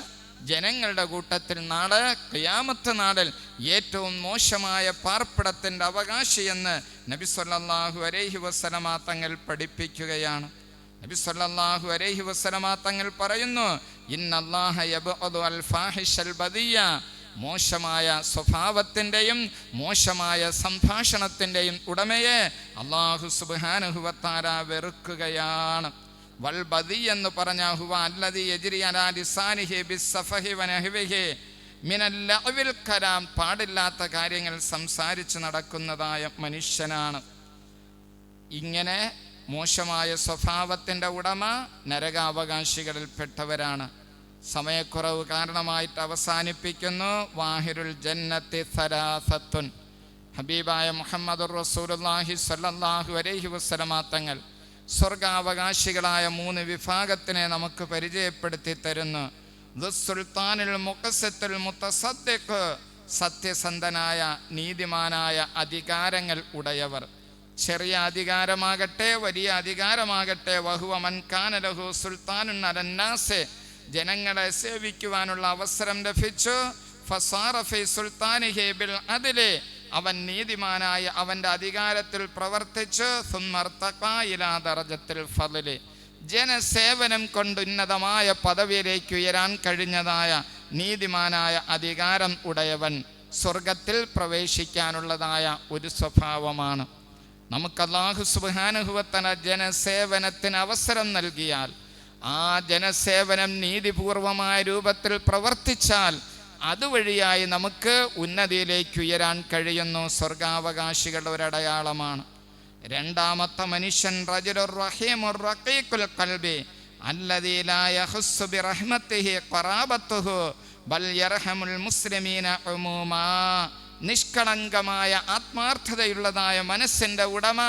ജനങ്ങളുടെ കൂട്ടത്തിൽ നാളെ ഖിയാമത്ത് നാളിൽ ഏറ്റവും മോശമായ പാർപ്പിടത്തിൻ്റെ അവകാശിയെന്ന് നബി സല്ലല്ലാഹു അലൈഹി വസല്ലമ തങ്ങൾ പഠിപ്പിക്കുകയാണ്. നബി സല്ലല്ലാഹു അലൈഹി വസല്ലമ തങ്ങൾ പറയുന്നു, ഇന്നല്ലാഹ യബ്അദു അൽ ഫാഹിഷൽ ബദിയ, മോശമായ സ്വഭാവത്തിൻ്റെയും മോശമായ സംഭാഷണത്തിൻ്റെയും ഉടമയെ അല്ലാഹു സുബ്ഹാനഹു വ തആല വെറുക്കുകയാണ്. വൽ ബദി എന്ന് പറഞ്ഞ ഹുവ അല്ലദി യജ്രി അലാ ലിസാനിഹി ബിസ്സഫഹി വ നഹ്വിഹി മിനൽ ലഅ്വിൽ കലാം, പാടില്ലാത്ത കാര്യങ്ങൾ സംസാരിച്ച് നടക്കുന്നതായ മനുഷ്യനാണ്. ഇങ്ങനെ മോശമായ സ്വഭാവത്തിൻ്റെ ഉടമ നരകാവകാശികളിൽപ്പെട്ടവരാണ്. സമയക്കുറവ് കാരണമായിട്ട് അവസാനിപ്പിക്കുന്നു. വാഹിരുൽ ജന്നത്തി സലാസത്തുൻ, ഹബീബായ മുഹമ്മദുർ റസൂലുള്ളാഹി സ്വല്ലല്ലാഹു അലൈഹി വസല്ലമ തങ്ങൾ സ്വർഗാവകാശികളായ 3 വിഭാഗത്തിനെ നമുക്ക് പരിചയപ്പെടുത്തി തരുന്നു. ദുസ്സുൽത്താനുൽ മുഖസ്സിത്തുൽ മുതസദ്ദിഖ്, സത്യസന്ധനായ നീതിമാനായ അധികാരങ്ങൾ ഉടയവർ. ചെറിയ അധികാരമാകട്ടെ വലിയ അധികാരമാകട്ടെ, വഹുവ മൻ കാന ലഹു സുൽത്താനുൻ അലന്നാസ്, ജനങ്ങളെ സേവിക്കുവാനുള്ള അവസരം ലഭിച്ചു. ഫസാറ ഫി സുൽത്താനിഹി ബിൽ അദ്ലി, അവൻ നീതിമാനായ അവൻ്റെ അധികാരത്തിൽ പ്രവർത്തിച്ചു. സുമ്മർതഖാ ഇലാ ദറജത്തിൽ ഫദ്ലി, ജനസേവനം കൊണ്ട് ഉന്നതമായ പദവിയിലേക്ക് ഉയരാൻ കഴിഞ്ഞതായ നീതിമാനായ അധികാരം ഉടയവൻ സ്വർഗത്തിൽ പ്രവേശിക്കാനുള്ളതായ ഒരു സ്വഭാവമാണ്. നമുക്ക് അല്ലാഹു സുബ്ഹാനഹു വ തആല ജനസേവനത്തിന് അവസരം നൽകിയാൽ, ആ ജനസേവനം നീതിപൂർവമായ രൂപത്തിൽ പ്രവർത്തിച്ചാൽ അതുവഴിയായി നമുക്ക് ഉന്നതിയിലേക്ക് ഉയരാൻ കഴിയുന്നു. സ്വർഗാവകാശികളുടെ ഒരടയാളമാണ്. രണ്ടാമത്തെ മനുഷ്യൻ റജുലുർ റഹീമുർ റഖീഖുൽ ഖൽബി അല്ലദീ ലാ യഖുസ്സു ബിറഹ്മത്തിഹി ഖറാബത്തുഹു ബൽ യർഹമുൽ മുസ്ലിമീന ഉമൂമാ, നിഷ്കളങ്കമായ ആത്മാർത്ഥതയുള്ളതായ മനസ്സിൻ്റെ ഉടമ,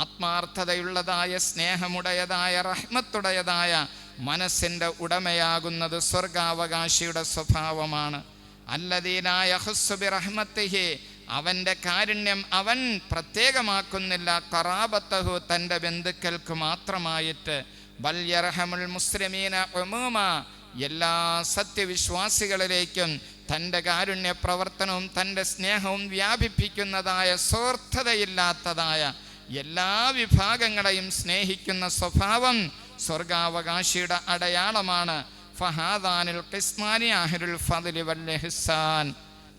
ആത്മാർത്ഥതയുള്ളതായ സ്നേഹമുടയതായ റഹ്മത്തുടയതായ മനസ്സിൻ്റെ ഉടമയാകുന്നത് സ്വർഗാവകാശിയുടെ സ്വഭാവമാണ്. അല്ലദീ ലാ യഖുസ്സു ബിറഹ്മത്തിഹി, അവൻ്റെ കാരുണ്യം അവൻ പ്രത്യേകമാക്കുന്നില്ല ഖറാബത്തഹു, തൻ്റെ ബന്ധുക്കൾക്ക് മാത്രമായിട്ട്. ബൽ യർഹമുൽ മുസ്ലിമീന ഉമൂമാ, എല്ലാ സത്യവിശ്വാസികളിലേക്കും തൻ്റെ കാരുണ്യ പ്രവർത്തനവും തൻ്റെ സ്നേഹവും വ്യാപിപ്പിക്കുന്നതായ സ്വാർത്ഥതയില്ലാത്തതായ എല്ലാ വിഭാഗങ്ങളെയും സ്നേഹിക്കുന്ന സ്വഭാവം സ്വർഗാവകാശിയുടെ അടയാളമാണ്. ഫഹാദാനിൽ ഖിസ്മാനി അഹ്ലുൽ ഫദ്ലി വൽ ഇഹ്സാൻ.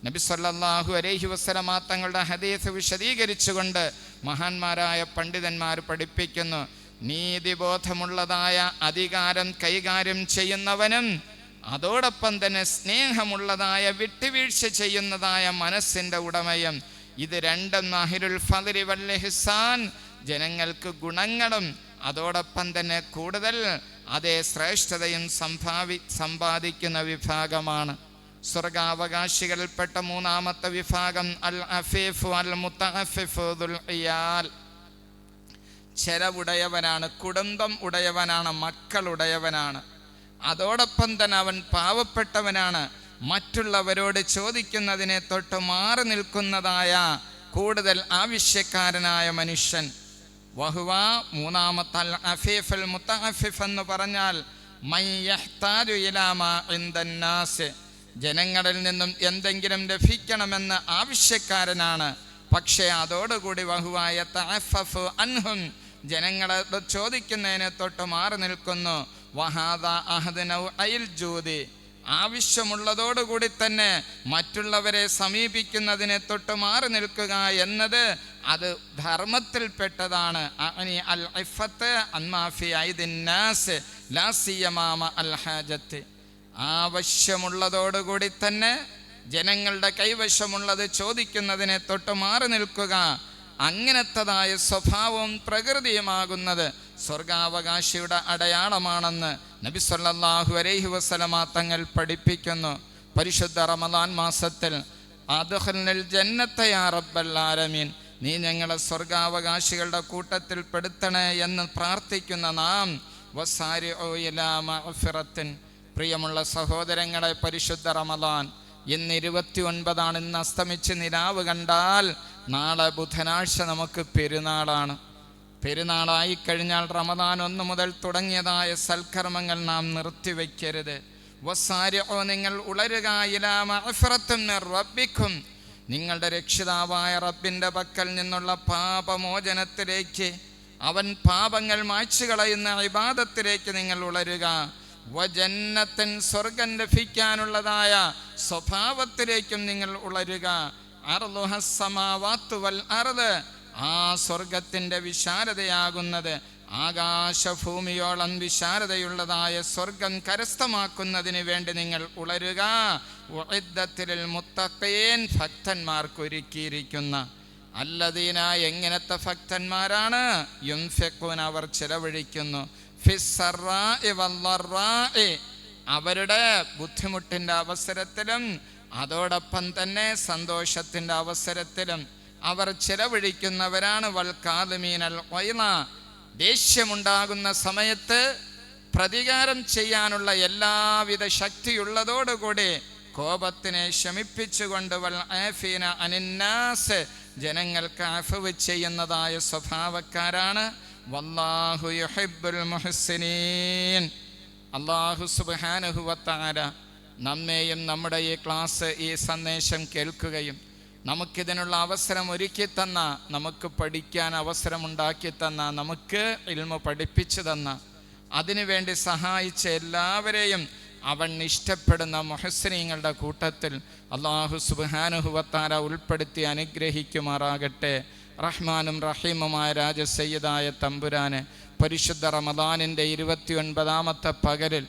നബി സല്ലല്ലാഹു അലൈഹി വസല്ലമ തങ്ങളുടെ ഹദീസ് വിശദീകരിച്ചുകൊണ്ട് മഹാന്മാരായ പണ്ഡിതന്മാർ പഠിപ്പിക്കുന്നു, നീതിബോധമുള്ളതായ അധികാരം കൈകാര്യം ചെയ്യുന്നവനും അതോടൊപ്പം തന്നെ സ്നേഹമുള്ളതായ വിട്ടുവീഴ്ച ചെയ്യുന്നതായ മനസ്സിൻ്റെ ഉടമയും. ഇത് രണ്ടും അഹ്ലുൽ ഫദ്ലി വൽ ഇഹ്സാൻ, ജനങ്ങൾക്ക് ഗുണങ്ങളും അതോടൊപ്പം തന്നെ കൂടുതൽ അതേ ശ്രേഷ്ഠതയും സമ്പാദിക്കുന്ന വിഭാഗമാണ്. സ്വർഗാവകാശികളിൽപ്പെട്ട മൂന്നാമത്തെ വിഭാഗം അൽ അഫീഫ് അൽ മുത്തഅഫിഫ് ദുൽ ഇയാൽ. ചെലവുടയവനാണ്, കുടുംബം ഉടയവനാണ്, മക്കളുടയവനാണ്. അതോടൊപ്പം തന്നെ അവൻ പാവപ്പെട്ടവനാണ്, മറ്റുള്ളവരോട് ചോദിക്കുന്നതിനെ തൊട്ട് മാറി നിൽക്കുന്നതായ കൂടുതൽ ആവശ്യക്കാരനായ മനുഷ്യൻ. വഹുവ മൂന്നാമത്തെ അൽ അഫീഫ് അൽ മുത്തഅഫിഫ് എന്ന് പറഞ്ഞാൽ മൻ യഹ്താജു ഇലാ മാ ഇൻദന്നാസ്, ജനങ്ങളിൽ നിന്നും എന്തെങ്കിലും ലഭിക്കണമെന്ന് ആവശ്യക്കാരനാണ്. പക്ഷേ അതോടുകൂടി വഹുവ യതഅഫഫു അൻഹും, ജനങ്ങളോട് ചോദിക്കുന്നതിനെ തൊട്ട് മാറി നിൽക്കുന്നു. വഹാദ അഹദ് നൗഇൽ ജൂദി, ആവശ്യമുള്ളതോടുകൂടി തന്നെ മറ്റുള്ളവരെ സമീപിക്കുന്നതിനെ തൊട്ട് മാറി നിൽക്കുക എന്നത് അത് ധർമ്മത്തിൽപ്പെട്ടതാണ്. അഅനി അൽ ഇഫത്ത് അമ്മാ ഫി ഐദിൻ നാസ് ലാ സിയമാ അൽ ഹാജത്ത്, ആവശ്യമുള്ളതോടുകൂടി തന്നെ ജനങ്ങളുടെ കൈവശമുള്ളത് ചോദിക്കുന്നതിനെ തൊട്ട് മാറി നിൽക്കുക, അങ്ങനത്തതായ സ്വഭാവവും പ്രകൃതിയുമാകുന്നത് സ്വർഗാവകാശിയുടെ അടയാളമാണെന്ന് നബി സല്ലല്ലാഹു അലൈഹി വസല്ലമ തങ്ങൾ പഠിപ്പിക്കുന്നു. പരിശുദ്ധ റമദാൻ മാസത്തിൽ അദ്ഖിൽനൽ ജന്നത യാ റബ്ബൽ ആലമീൻ, നീ ഞങ്ങളെ സ്വർഗാവകാശികളുടെ കൂട്ടത്തിൽ പെടുത്തണേ എന്ന് പ്രാർത്ഥിക്കുന്ന നാം വസാരിഉ ഇലാ മഗ്ഫിറത്തിൻ. പ്രിയമുള്ള സഹോദരങ്ങളെ, പരിശുദ്ധ റമദാൻ ഇന്ന് 29, ഇന്ന് അസ്തമിച്ച് നിലാവ് കണ്ടാൽ നാളെ ബുധനാഴ്ച നമുക്ക് പെരുന്നാളാണ്. പെരുന്നാളായിക്കഴിഞ്ഞാൽ റമദാൻ 1 മുതൽ തുടങ്ങിയതായ സൽക്കർമ്മങ്ങൾ നാം നിർത്തിവെക്കരുത്. വസാരിഉ, നിങ്ങൾ ഉളരുക, ഇലാ മഗ്ഫിറത്തിൻ മിർ റബ്ബിക്കും, നിങ്ങളുടെ രക്ഷിതാവായ റബ്ബിൻ്റെ പക്കൽ നിന്നുള്ള പാപമോചനത്തിലേക്ക്, അവൻ പാപങ്ങൾ മായ്ച്ചു കളയുന്ന ഇബാദത്തിലേക്ക് നിങ്ങൾ ഉളരുക. വജന്നത്തിൻ, സ്വർഗം ലഭിക്കാനുള്ളതായ സ്വഭാവത്തിലേക്കും നിങ്ങൾ ഉളരുക. അർളുഹസ് സമാവാത്തു വൽ അർദ്, ആ സ്വർഗത്തിൻ്റെ വിശാലതയാകുന്നത് ആകാശഭൂമിയോളം വിശാലതയുള്ളതായ സ്വർഗം കരസ്ഥമാക്കുന്നതിന് വേണ്ടി നിങ്ങൾ ഉളരുക. ഉഇദ്ദത്തിൽ മുത്തഖീൻ, ഭക്തന്മാർക്കൊരുക്കിയിരിക്കുന്ന. അല്ലദീന, എങ്ങനത്തെ ഭക്തന്മാരാണ്? യുൻഫിഖൂൻ, അവർ ചെലവഴിക്കുന്നു. ഫിസ്സറാഇ വല്ലറാഇ, അവരുടെ ബുദ്ധിമുട്ടിൻ്റെ അവസരത്തിലും അതോടൊപ്പം തന്നെ സന്തോഷത്തിൻ്റെ അവസരത്തിലും അവർ ചെലവഴിക്കുന്നവരാണ്. വൽ കാദിമീനൽ ഗൈള, ദേഷ്യമുണ്ടാകുന്ന സമയത്ത് പ്രതികാരം ചെയ്യാനുള്ള എല്ലാവിധ ശക്തിയുള്ളതോടുകൂടി കോപത്തിനെ ശമിപ്പിച്ചുകൊണ്ട് വൽ ആഫീന അനിന്നാസ്, ജനങ്ങൾക്ക് അഫ്വ് ചെയ്യുന്നതായ സ്വഭാവക്കാരാണ്. വല്ലാഹു യുഹിബ്ബുൽ മുഹ്സിനീൻ. അല്ലാഹു സുബ്ഹാനഹു വ തആല നമ്മെയും നമ്മുടെ ഈ ക്ലാസ്, ഈ സന്ദേശം കേൾക്കുകയും നമുക്കിതിനുള്ള അവസരം ഒരുക്കി തന്ന, നമുക്ക് പഠിക്കാൻ അവസരമുണ്ടാക്കി തന്ന, നമുക്ക് ഇൽമു പഠിപ്പിച്ചു തന്ന, അതിനുവേണ്ടി സഹായിച്ച എല്ലാവരെയും അവൻ ഇഷ്ടപ്പെടുന്ന മുഹ്സിനീങ്ങളുടെ കൂട്ടത്തിൽ അല്ലാഹു സുബ്ഹാനഹു വ തആല ഉൾപ്പെടുത്തി അനുഗ്രഹിക്കുമാറാകട്ടെ. റഹ്മാനും റഹീമുമായ രാജസയ്യിദായ തമ്പുരാനെ, പരിശുദ്ധ റമദാനിൻ്റെ 29ാമത്തെ പകലിൽ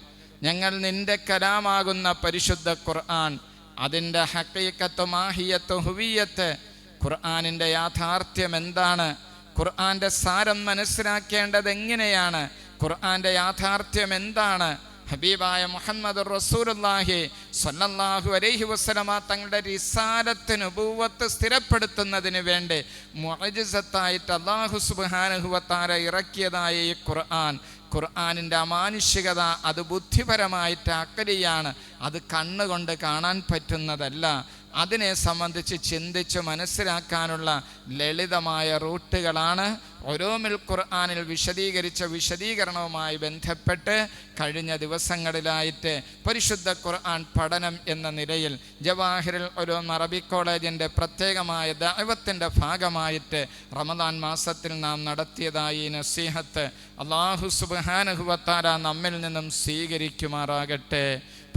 ഞങ്ങൾ നിന്റെ കലാമാകുന്ന പരിശുദ്ധ ഖുർആൻ, അതിൻ്റെ ഹഖീഖത്ത്, മാഹിയത്ത്, ഹുവിയത്ത്, ഖുർആനിൻ്റെ യാഥാർത്ഥ്യം എന്താണ്, ഖുർആൻ്റെ സാരം മനസ്സിലാക്കേണ്ടത് എങ്ങനെയാണ്, ഖുർആൻ്റെ യാഥാർത്ഥ്യം എന്താണ്, ഹബീബായ മുഹമ്മദ് റസൂലുള്ളാഹി സ്വല്ലല്ലാഹു അലൈഹി വസല്ലമ തങ്ങളുടെ റിസാലത്ത്, നുബുവത്ത് സ്ഥിരപ്പെടുത്തുന്നതിന് വേണ്ടി മുഅ്ജിസത്തായിട്ട് അല്ലാഹു സുബ്ഹാനഹു വ തആല ഇറക്കിയതായ ഈ ഖുർആനിൻ്റെ അമാനുഷികത അത് ബുദ്ധിപരമായിട്ട് അക്കലിയാണ്. അത് കണ്ണുകൊണ്ട് കാണാൻ പറ്റുന്നതല്ല. അതിനെ സംബന്ധിച്ച് ചിന്തിച്ച് മനസ്സിലാക്കാനുള്ള ലളിതമായ റൂട്ടുകളാണ് ഉലൂമുൽ ഖുർആനിൽ വിശദീകരിച്ച വിശദീകരണവുമായി ബന്ധപ്പെട്ട് കഴിഞ്ഞ ദിവസങ്ങളിലായിട്ട് പരിശുദ്ധ ഖുർആൻ പഠനം എന്ന നിലയിൽ ജവാഹിറുൽ ഉലൂം അറബിക് കോളേജിൻ്റെ പ്രത്യേകമായ ദഅവത്തിൻ്റെ ഭാഗമായിട്ട് റമദാൻ മാസത്തിൽ നാം നടത്തിയതായി നസീഹത്ത് അല്ലാഹു സുബ്ഹാനഹു വ തആല നമ്മിൽ നിന്നും സ്വീകരിക്കുമാറാകട്ടെ.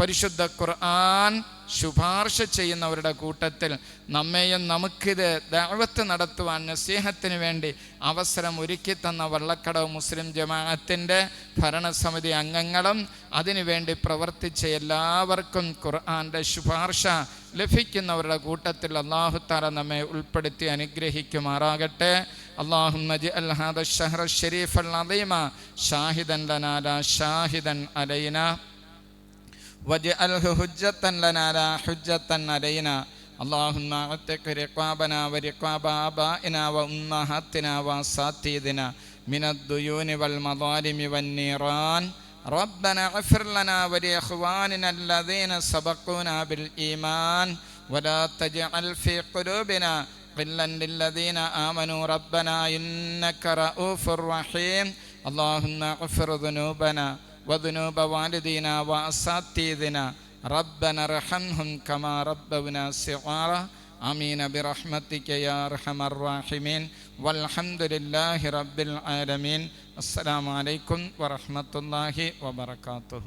പരിശുദ്ധ ഖുർആൻ ശുപാർശ ചെയ്യുന്നവരുടെ കൂട്ടത്തിൽ നമ്മെയും നമുക്കിത് ദഅവത്ത് നടത്തുവാൻ നസീഹത്തിന് വേണ്ടി അവസരം ഒരുക്കി തന്ന വള്ളക്കടവ് മുസ്ലിം ജമാഅത്തിൻ്റെ ഭരണസമിതി അംഗങ്ങളും അതിനുവേണ്ടി പ്രവർത്തിച്ച എല്ലാവർക്കും ഖുർആൻ്റെ ശുപാർശ ലഭിക്കുന്നവരുടെ കൂട്ടത്തിൽ അല്ലാഹു തആല നമ്മെ ഉൾപ്പെടുത്തി അനുഗ്രഹിക്കുമാറാകട്ടെ. اللهم اجعل هذا الشهر الشريف العظيم شاهدا لنا لا شاهدا علينا واجعله حجة لنا لا حجة علينا. اللهم اعتق رقابنا ورقاب آبائنا وأمهاتنا وأساتذتنا من الديون والمظالم والنيران. ربنا اغفر لنا ولإخواننا الذين سبقونا بالإيمان ولا تجعل في قلوبنا غلا للذين آمنوا ربنا إنك رؤوف رحيم. اللهم اغفر ذنوبنا وذنوب والدينا وأساتذتنا ربنا ارحمهم كما ربونا صغارا. آمين برحمتك يا أرحم الراحمين والحمد لله رب العالمين. السلام عليكم ورحمة الله وبركاته.